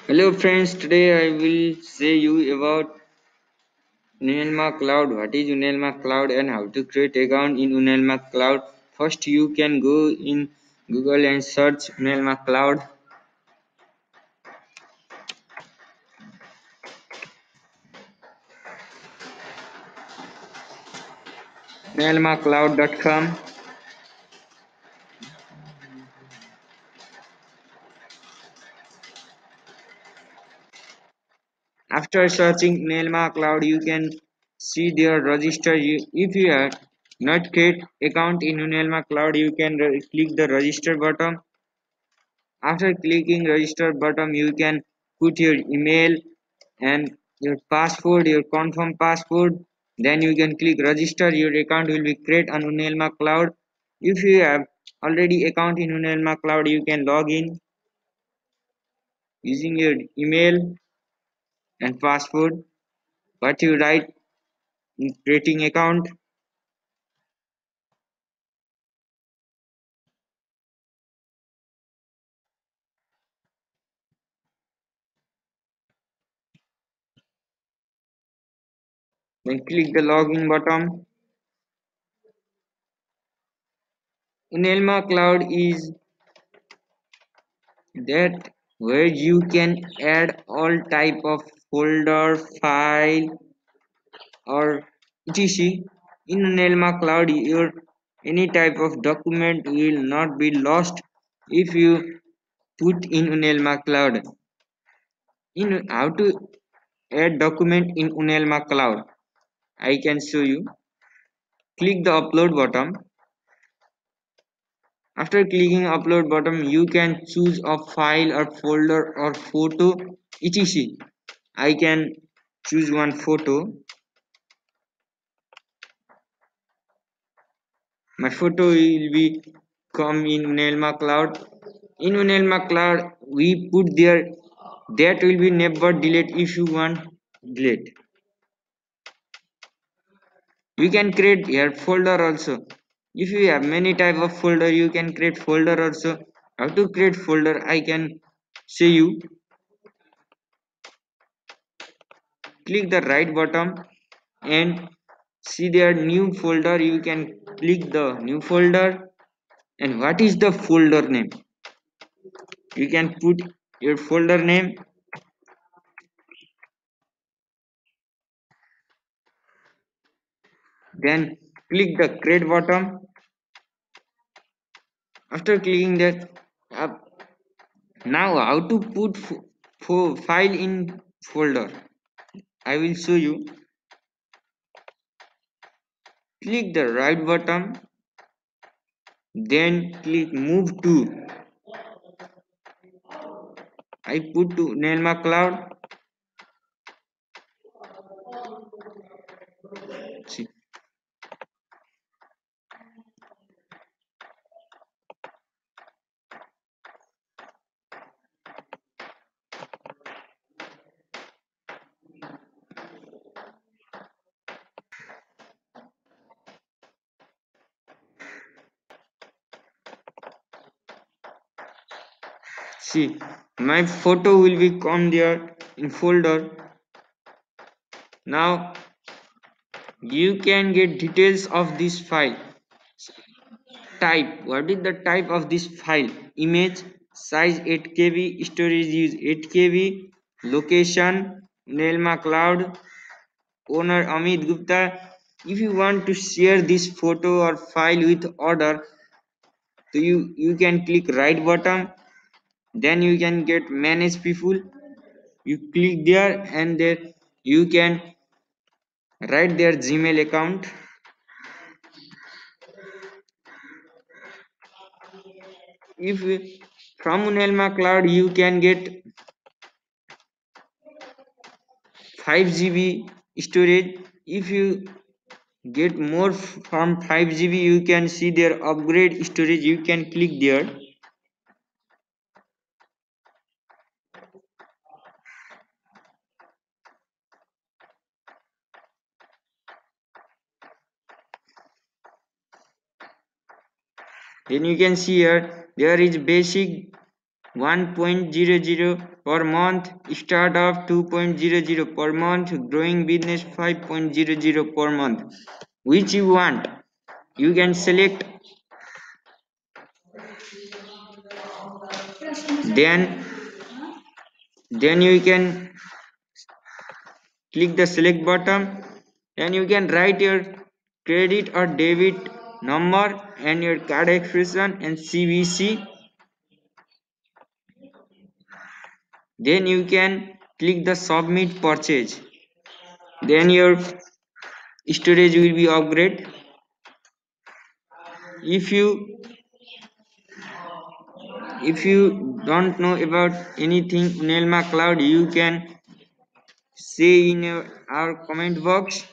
Hello friends, today I will say you about Unelmacloud. What is Unelmacloud and how to create account in Unelmacloud. First you can go in Google and search Unelmacloud. Unelmacloud.com. After searching Unelmacloud you can see their register. If you have not create account in Unelmacloud you can click the register button. After clicking register button you can put your email and your password, your confirm password. Then you can click register. Your account will be created on Unelmacloud. If you have already account in Unelmacloud, you can log in using your email and password. What you write in creating account, then click the login button. Unelmacloud is that where you can add all type of folder, file, or etc. In Unelmacloud, your any type of document will not be lost if you put in Unelmacloud. In how to add document in Unelmacloud, I can show you. Click the upload button. After clicking upload button, you can choose a file or folder or photo etc. I can choose one photo. My photo will be come in Unelmacloud. In Unelmacloud, we put there that will be never delete if you want delete. You can create here folder also. If you have many type of folder, you can create folder also. How to create folder? I can show you. Click the right button and see there new folder. You can click the new folder. And what is the folder name? You can put your folder name. Then click the create button. After clicking that, now how to put file in folder? I will show you. Click the right button, then click move to. I put to Unelmacloud. See, see, my photo will be come there in folder. Now you can get details of this file. Type. What is the type of this file? Image, size 8 KB, storage use 8 KB, location, Unelmacloud, owner Amit Gupta. If you want to share this photo or file with order, so you can click right button. Then you can get manage people. You click there and there you can write their Gmail account. If from Unelmacloud you can get 5 GB storage. If you get more from 5 GB, you can see their upgrade storage. You can click there. Then you can see here there is basic 1.00 per month, startup 2.00 per month, growing business 5.00 per month. Which you want? You can select, then you can click the select button, and you can write your credit or debit number and your card expression and CVC. Then you can click the submit purchase. Then your storage will be upgraded. If you don't know about anything Unelma Cloud, you can say in our comment box.